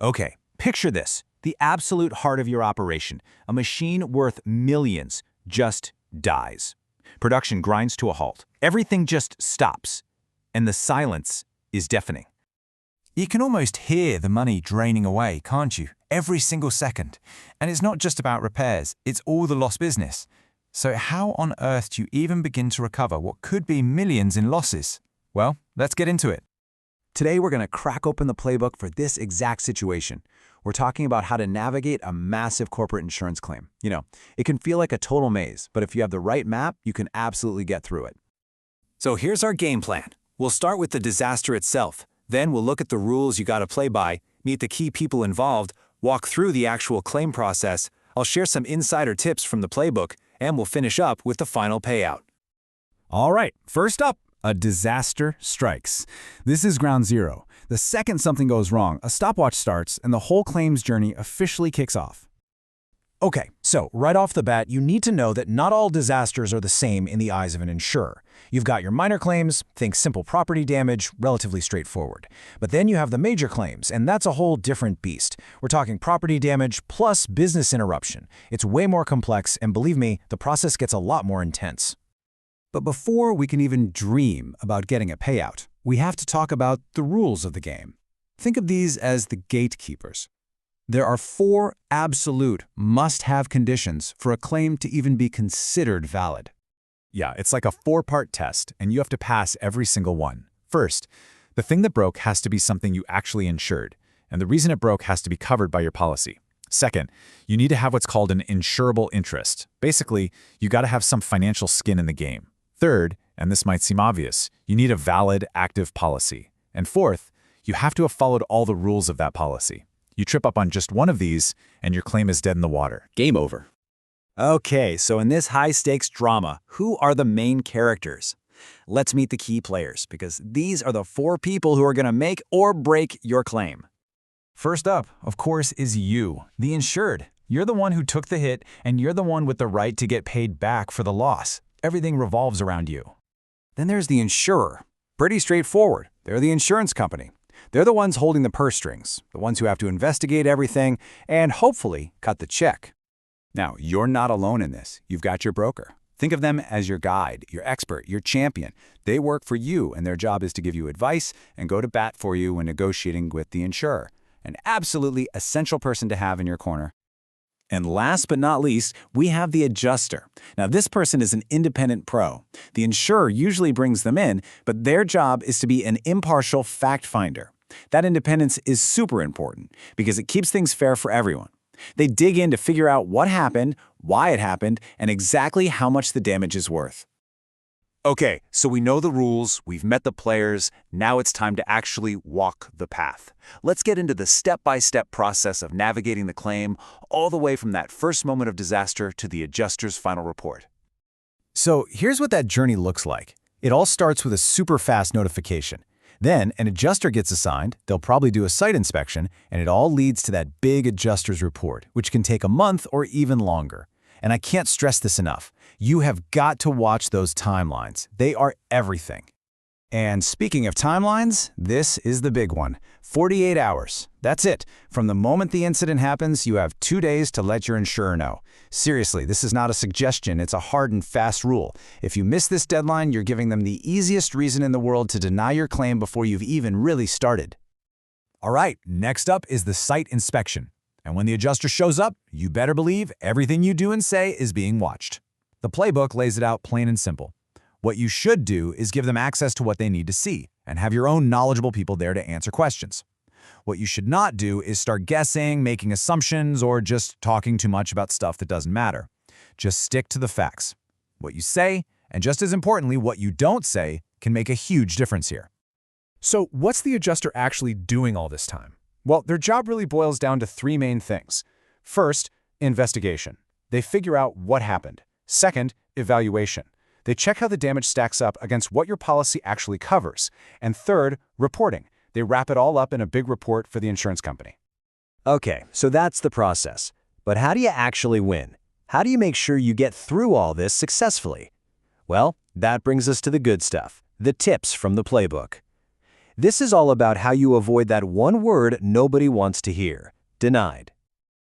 Okay, picture this. The absolute heart of your operation, a machine worth millions, just dies. Production grinds to a halt. Everything just stops. And the silence is deafening. You can almost hear the money draining away, can't you? Every single second. And it's not just about repairs, it's all the lost business. So how on earth do you even begin to recover what could be millions in losses? Well, let's get into it. Today, we're going to crack open the playbook for this exact situation. We're talking about how to navigate a massive corporate insurance claim. You know, it can feel like a total maze, but if you have the right map, you can absolutely get through it. So here's our game plan. We'll start with the disaster itself. Then we'll look at the rules you got to play by, meet the key people involved, walk through the actual claim process. I'll share some insider tips from the playbook, and we'll finish up with the final payout. All right, first up, a disaster strikes. This is ground zero. The second something goes wrong, a stopwatch starts and the whole claims journey officially kicks off. Okay, so right off the bat, you need to know that not all disasters are the same in the eyes of an insurer. You've got your minor claims, think simple property damage, relatively straightforward. But then you have the major claims, and that's a whole different beast. We're talking property damage plus business interruption. It's way more complex, and believe me, the process gets a lot more intense. But before we can even dream about getting a payout, we have to talk about the rules of the game. Think of these as the gatekeepers. There are 4 absolute must-have conditions for a claim to even be considered valid. Yeah, it's like a 4-part test, and you have to pass every single one. First, the thing that broke has to be something you actually insured, and the reason it broke has to be covered by your policy. Second, you need to have what's called an insurable interest. Basically, you got to have some financial skin in the game. Third, and this might seem obvious, you need a valid, active policy. And fourth, you have to have followed all the rules of that policy. You trip up on just one of these, and your claim is dead in the water. Game over. Okay, so in this high-stakes drama, who are the main characters? Let's meet the key players, because these are the 4 people who are going to make or break your claim. First up, of course, is you, the insured. You're the one who took the hit, and you're the one with the right to get paid back for the loss. Everything revolves around you. Then there's the insurer. Pretty straightforward. They're the insurance company. They're the ones holding the purse strings, the ones who have to investigate everything and hopefully cut the check. Now, you're not alone in this. You've got your broker. Think of them as your guide, your expert, your champion. They work for you, and their job is to give you advice and go to bat for you when negotiating with the insurer. An absolutely essential person to have in your corner. And last but not least, we have the adjuster. Now, this person is an independent pro. The insurer usually brings them in, but their job is to be an impartial fact finder. That independence is super important because it keeps things fair for everyone. They dig in to figure out what happened, why it happened, and exactly how much the damage is worth. Okay, so we know the rules, we've met the players, now it's time to actually walk the path. Let's get into the step-by-step process of navigating the claim, all the way from that first moment of disaster to the adjuster's final report. So here's what that journey looks like. It all starts with a super fast notification. Then an adjuster gets assigned, they'll probably do a site inspection, and it all leads to that big adjuster's report, which can take a month or even longer. And I can't stress this enough. You have got to watch those timelines. They are everything. And speaking of timelines, this is the big one. 48 hours. That's it. From the moment the incident happens, you have 2 days to let your insurer know. Seriously, this is not a suggestion. It's a hard and fast rule. If you miss this deadline, you're giving them the easiest reason in the world to deny your claim before you've even really started. All right, next up is the site inspection. And when the adjuster shows up, you better believe everything you do and say is being watched. The playbook lays it out plain and simple. What you should do is give them access to what they need to see and have your own knowledgeable people there to answer questions. What you should not do is start guessing, making assumptions, or just talking too much about stuff that doesn't matter. Just stick to the facts. What you say, and just as importantly, what you don't say, can make a huge difference here. So what's the adjuster actually doing all this time? Well, their job really boils down to 3 main things. First, investigation. They figure out what happened. Second, evaluation. They check how the damage stacks up against what your policy actually covers. And third, reporting. They wrap it all up in a big report for the insurance company. Okay, so that's the process. But how do you actually win? How do you make sure you get through all this successfully? Well, that brings us to the good stuff, the tips from the playbook. This is all about how you avoid that one word nobody wants to hear: denied.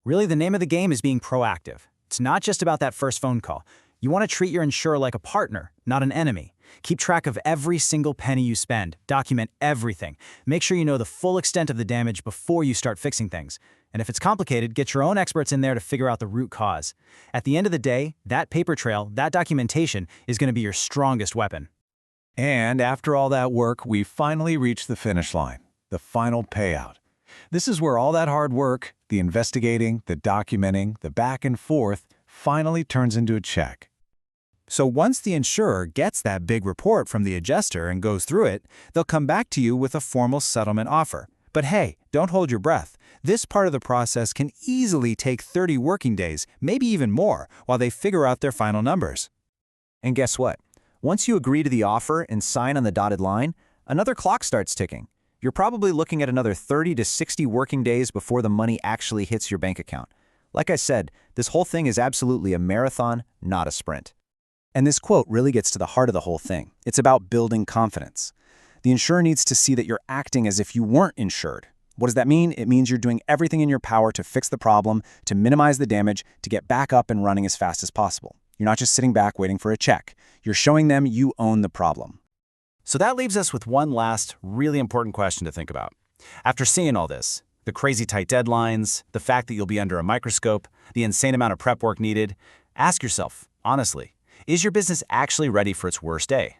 Really, the name of the game is being proactive. It's not just about that first phone call. You want to treat your insurer like a partner, not an enemy. Keep track of every single penny you spend. Document everything. Make sure you know the full extent of the damage before you start fixing things. And if it's complicated, get your own experts in there to figure out the root cause. At the end of the day, that paper trail, that documentation, is going to be your strongest weapon. And after all that work, we finally reach the finish line, the final payout. This is where all that hard work, the investigating, the documenting, the back and forth, finally turns into a check. So once the insurer gets that big report from the adjuster and goes through it, they'll come back to you with a formal settlement offer. But hey, don't hold your breath. This part of the process can easily take 30 working days, maybe even more, while they figure out their final numbers. And guess what? Once you agree to the offer and sign on the dotted line, another clock starts ticking. You're probably looking at another 30 to 60 working days before the money actually hits your bank account. Like I said, this whole thing is absolutely a marathon, not a sprint. And this quote really gets to the heart of the whole thing. It's about building confidence. The insurer needs to see that you're acting as if you weren't insured. What does that mean? It means you're doing everything in your power to fix the problem, to minimize the damage, to get back up and running as fast as possible. You're not just sitting back waiting for a check. You're showing them you own the problem. So that leaves us with one last, really important question to think about. After seeing all this, the crazy tight deadlines, the fact that you'll be under a microscope, the insane amount of prep work needed, ask yourself, honestly, is your business actually ready for its worst day?